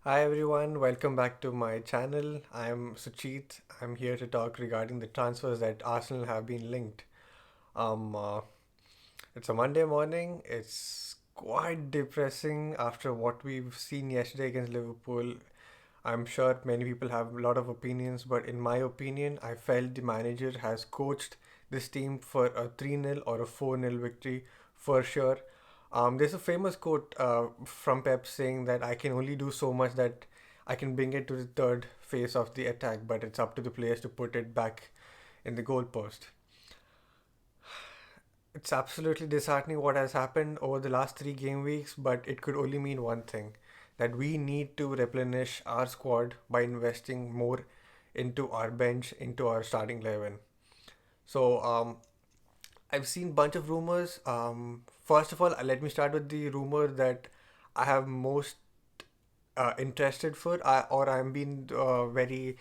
Hi everyone, welcome back to my channel. I'm Suchit. I'm here to talk regarding the transfers that Arsenal have been linked. Um, uh, it's a Monday morning. It's quite depressing after what we've seen yesterday against Liverpool. I'm sure many people have a lot of opinions, but in my opinion, I felt the manager has coached this team for a 3-0 or a 4-0 victory for sure. There's a famous quote from Pep saying that I can only do so much, that I can bring it to the third phase of the attack, but it's up to the players to put it back in the goalpost. It's absolutely disheartening what has happened over the last three game weeks, but it could only mean one thing, that we need to replenish our squad by investing more into our bench, into our starting 11. So, I've seen bunch of rumors. First of all, let me start with the rumor that I have most interested for, or I'm being very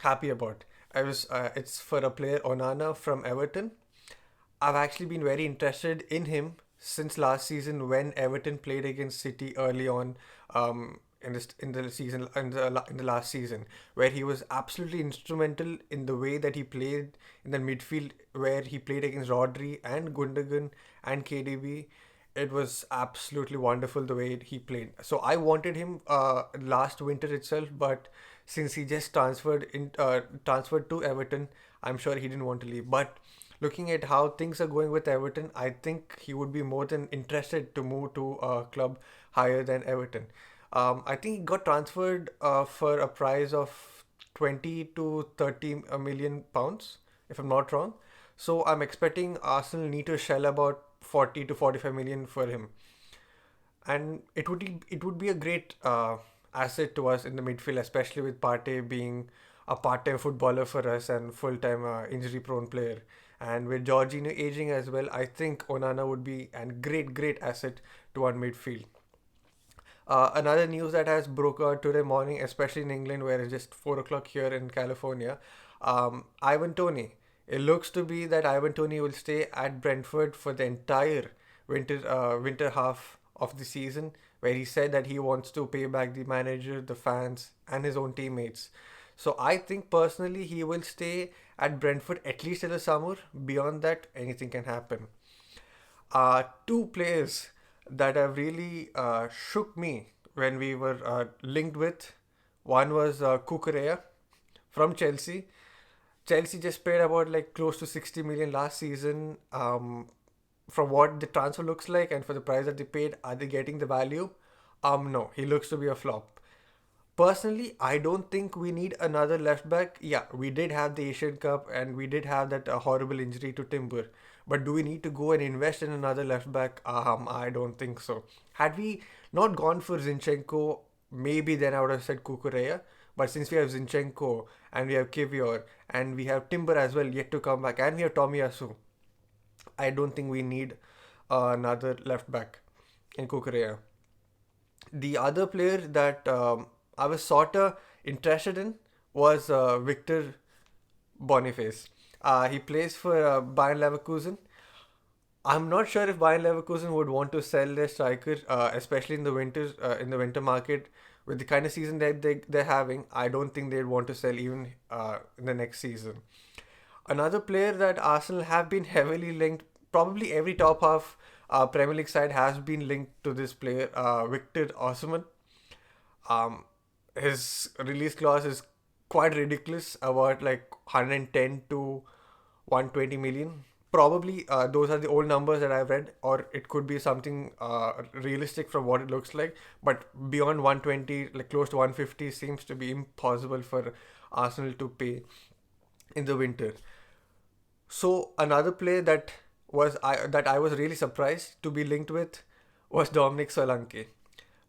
happy about. It's for a player Onana from Everton. I've actually been very interested in him since last season when Everton played against City early on, in the season in the last season, where he was absolutely instrumental in the way that he played in the midfield, where he played against Rodri and Gundogan and KDB. It was absolutely wonderful the way he played. So I wanted him last winter itself, but since he just transferred to Everton, I'm sure he didn't want to leave. But looking at how things are going with Everton, I think he would be more than interested to move to a club higher than Everton. I think he got transferred for a price of 20 to 30 million pounds, if I'm not wrong. So I'm expecting Arsenal need to shell about 40 to 45 million for him, and it would be a great asset to us in the midfield, especially with Partey being a part-time footballer for us and full-time injury-prone player. And with Jorginho aging as well, I think Onana would be a great asset to our midfield. Another news that has broke out today morning, especially in England, where it's just 4 o'clock here in California. Ivan Toney. It looks to be that Ivan Toney will stay at Brentford for the entire winter half of the season, where he said that he wants to pay back the manager, the fans, and his own teammates. So I think personally he will stay at Brentford at least till the summer. Beyond that, anything can happen. Two players that have really shook me when we were linked with. One was Cucurella from Chelsea. Chelsea just paid about like close to 60 million last season. From what the transfer looks like and for the price that they paid, are they getting the value? No, he looks to be a flop. Personally, I don't think we need another left back. Yeah, we did have the Asian Cup and we did have that horrible injury to Timber. But do we need to go and invest in another left back? I don't think so. Had we not gone for Zinchenko, maybe then I would have said Kukureya. But since we have Zinchenko and we have Kivior and we have Timber as well yet to come back, and we have Tomiyasu, I don't think we need another left back in Kukureya. The other player that I was sort of interested in was Victor Boniface. He plays for Bayern Leverkusen. I'm not sure if Bayern Leverkusen would want to sell their striker, especially in the winter market with the kind of season that they're having. I don't think they'd want to sell even in the next season. Another player that Arsenal have been heavily linked, probably every top half Premier League side has been linked to this player, Victor Osimhen. Um, his release clause is quite ridiculous, about like 110 to 120 million. Probably those are the old numbers that I've read, or it could be something realistic from what it looks like. But beyond 120, like close to 150, seems to be impossible for Arsenal to pay in the winter. So another player that I was really surprised to be linked with was Dominic Solanke.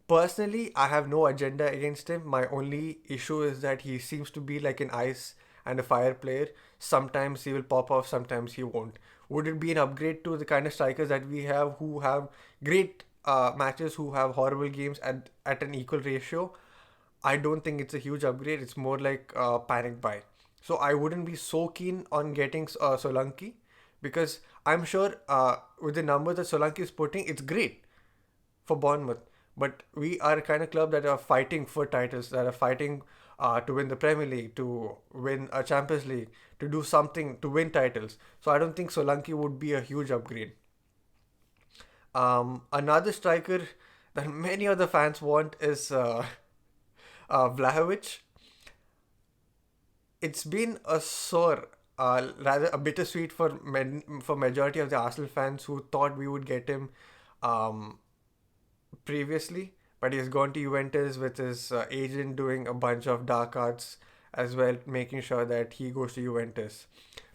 Personally, I have no agenda against him. My only issue is that he seems to be like an ice and a fire player. Sometimes he will pop off, sometimes he won't. Would it be an upgrade to the kind of strikers that we have, who have great matches, who have horrible games at an equal ratio? I don't think it's a huge upgrade. It's more like panic buy. So I wouldn't be so keen on getting Solanke, because I'm sure with the numbers that Solanke is putting, it's great for Bournemouth. but we are a kind of club that are fighting for titles, that are fighting to win the Premier League, to win a Champions League, to do something to win titles. So I don't think Solanke would be a huge upgrade. Another striker that many other fans want is Vlahović. It's been a sore, rather a bittersweet for majority of the Arsenal fans who thought we would get him um, previously, but he's gone to Juventus with his agent doing a bunch of dark arts as well, making sure that he goes to Juventus.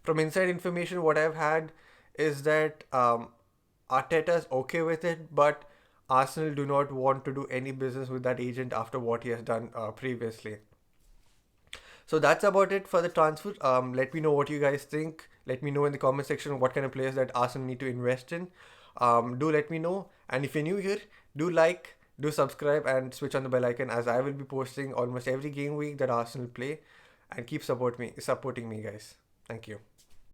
From inside information, what I've had is that Arteta is okay with it, but Arsenal do not want to do any business with that agent after what he has done previously. So that's about it for the transfer. Let me know what you guys think. Let me know in the comment section what kind of players that Arsenal need to invest in. Do let me know. And if you're new here, do like, do subscribe, and switch on the bell icon, as I will be posting almost every game week that Arsenal play. And keep supporting me, guys. Thank you.